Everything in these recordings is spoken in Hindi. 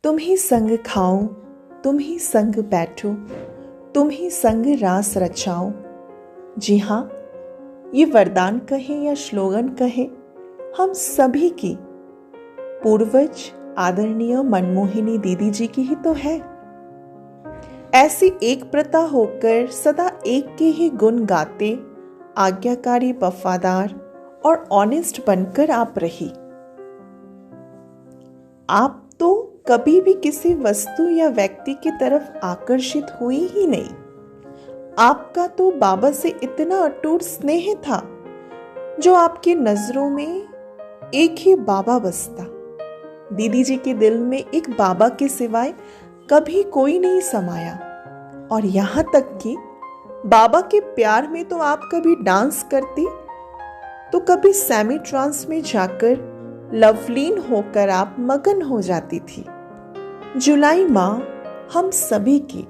तुम ही संग खाओ, तुम ही संग बैठो, तुम ही संग रास रचाओ। जी हाँ, ये वरदान कहें या स्लोगन कहें, हम सभी की पूर्वज आदरणीय मनमोहिनी दीदी जी की ही तो है। ऐसी एक प्रथा होकर सदा एक के ही गुण गाते, आज्ञाकारी, वफादार और ऑनेस्ट बनकर आप रही। आप तो कभी भी किसी वस्तु या व्यक्ति की तरफ आकर्षित हुई ही नहीं। आपका तो बाबा से इतना अटूट स्नेह था, जो आपकी नजरों में एक ही बाबा बसता। दीदी जी के दिल में एक बाबा के सिवाय कभी कोई नहीं समाया। और यहाँ तक कि बाबा के प्यार में तो आप कभी डांस करती, तो कभी सेमी ट्रांस में जाकर लवलीन होकर आप मगन हो जाती थी। जुलाई माह हम सभी की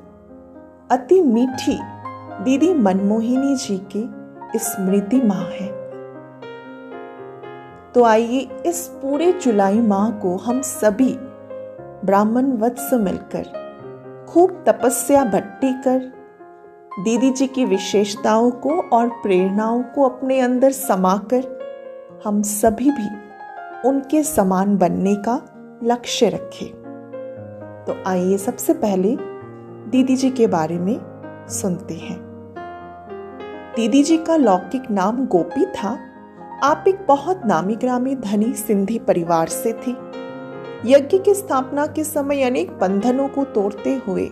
अति मीठी दीदी मनमोहिनी जी की स्मृति माह है। तो आइए इस पूरे जुलाई माह को हम सभी ब्राह्मण वत्स मिलकर खूब तपस्या भट्टी कर दीदी जी की विशेषताओं को और प्रेरणाओं को अपने अंदर समाकर हम सभी भी उनके समान बनने का लक्ष्य रखें। तो आइए सबसे पहले दीदी जी के बारे में सुनते हैं। दीदी जी का लौकिक नाम गोपी था। आप एक बहुत नामी ग्रामी धनी सिंधी परिवार से थे। यज्ञ की स्थापना के समय अनेक बंधनों को तोड़ते हुए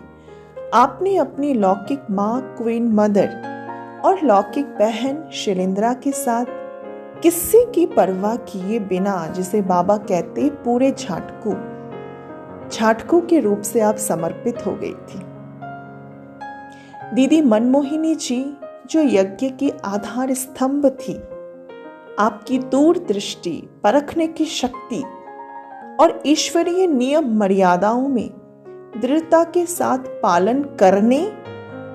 आपने अपनी लौकिक माँ क्वीन मदर और लौकिक बहन शिलेंद्रा के साथ किसी की परवाह किए बिना, जिसे बाबा कहते, पूरे झाटकू के रूप से आप समर्पित हो गई थी। दीदी मनमोहिनी जी जो यज्ञ की आधार स्तंभ थी, आपकी दूरदृष्टि, परखने की शक्ति और ईश्वरीय नियम मर्यादाओं में दृढ़ता के साथ पालन करने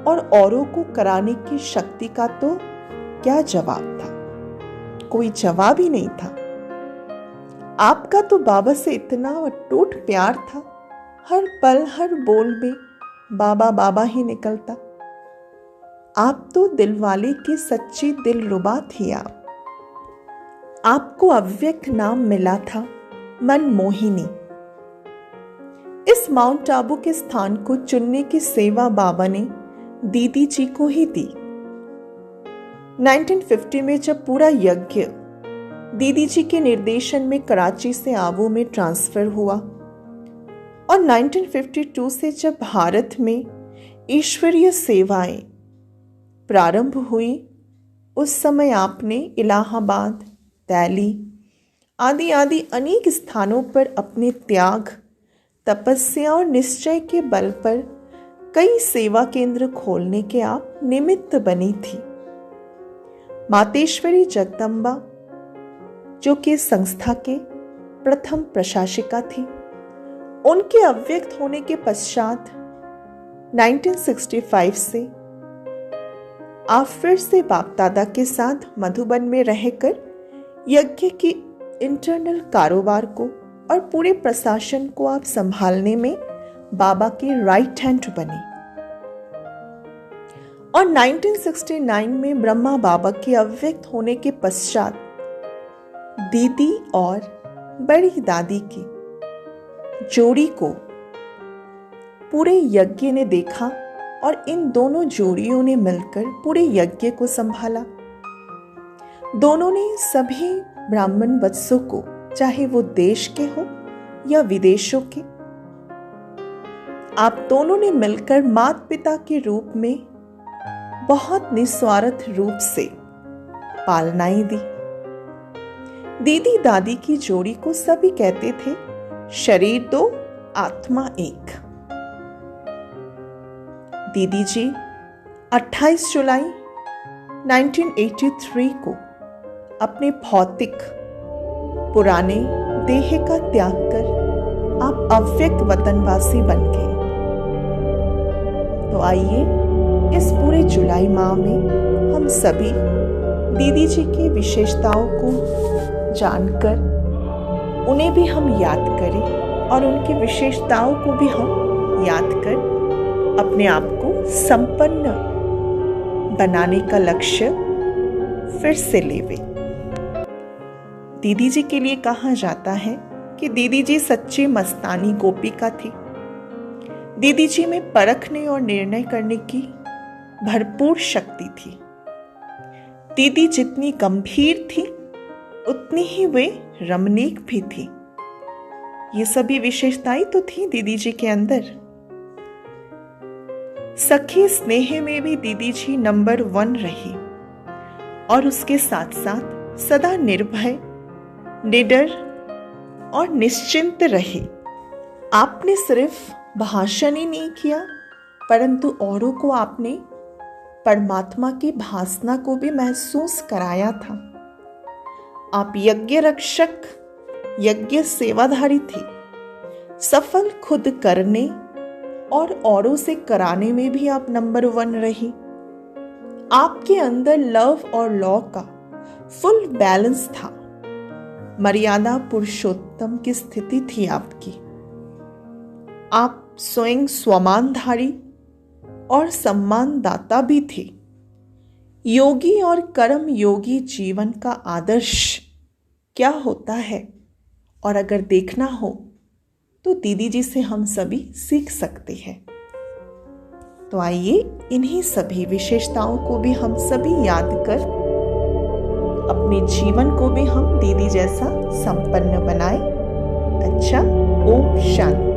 और औरों को कराने की शक्ति का तो क्या जवाब था। कोई जवाब ही नहीं था। आपका तो बाबा से इतना अटूट प्यार था, हर पल हर बोल में बाबा बाबा ही निकलता। आप तो दिलवाले की सच्ची दिलरुबा थी। आपको अव्यक्त नाम मिला था मनमोहिनी। इस माउंट आबू के स्थान को चुनने की सेवा बाबा ने दीदी जी को ही दी। 1950 में जब पूरा यज्ञ दीदी जी के निर्देशन में कराची से आबू में ट्रांसफर हुआ और 1952 से जब भारत में ईश्वरीय सेवाएं प्रारंभ हुई, उस समय आपने इलाहाबाद, दिल्ली आदि आदि अनेक स्थानों पर अपने त्याग, तपस्या और निश्चय के बल पर कई सेवा केंद्र खोलने के आप निमित्त बनी थी। मातेश्वरी जगदम्बा, जो कि संस्था के प्रथम प्रशासिका थी, उनके अव्यक्त होने के पश्चात 1965 से आप फिर से बाप दादा के साथ मधुबन में रहकर यज्ञ की इंटरनल कारोबार को और पूरे प्रशासन को आप संभालने में बाबा के राइट हैंड बनी। और 1969 में ब्रह्मा बाबा के अव्यक्त होने के पश्चात दीदी और बड़ी दादी की जोड़ी को पूरे यज्ञ ने देखा और इन दोनों जोड़ियों ने मिलकर पूरे यज्ञ को संभाला। दोनों ने सभी ब्राह्मण वत्सों को, चाहे वो देश के हो या विदेशों के, आप दोनों ने मिलकर माता पिता के रूप में बहुत निस्वार्थ रूप से पालनाएं दी। दीदी दादी की जोड़ी को सभी कहते थे, शरीर दो आत्मा एक। दीदी जी 28 जुलाई 1983 को अपने भौतिक पुराने देह का त्याग कर आप अव्यक्त वतनवासी बन गए। तो आइए इस पूरे जुलाई माह में हम सभी दीदी जी की विशेषताओं को जानकर उन्हें भी हम याद करें और उनकी विशेषताओं को भी हम याद कर अपने आप को संपन्न बनाने का लक्ष्य फिर से लेवे। दीदी जी के लिए कहा जाता है कि दीदी जी सच्ची मस्तानी गोपिका थी। दीदी जी में परखने और निर्णय करने की भरपूर शक्ति थी। दीदी जितनी गंभीर थी उतनी ही वे रमणीक भी थी। ये सभी विशेषताएं तो थी दीदी जी के अंदर। सखी स्नेह में भी दीदी जी नंबर 1 रही और उसके साथ साथ सदा निर्भय, निडर और निश्चिंत रही। आपने सिर्फ भाषण ही नहीं किया, परंतु औरों को आपने परमात्मा की भासना को भी महसूस कराया था। आप यज्ञ रक्षक, यज्ञ सेवाधारी थे। सफल खुद करने और औरों से कराने में भी आप नंबर 1 रही। आपके अंदर लव और लॉ का फुल बैलेंस था। मर्यादा पुरुषोत्तम की स्थिति थी आपकी। आप स्वयं स्वमानधारी और सम्मानदाता भी थे। योगी और कर्म योगी जीवन का आदर्श क्या होता है, और अगर देखना हो तो दीदी जी से हम सभी सीख सकते हैं। तो आइए इन्हीं सभी विशेषताओं को भी हम सभी याद कर अपने जीवन को भी हम दीदी जैसा संपन्न बनाएं। अच्छा, ओम शांति।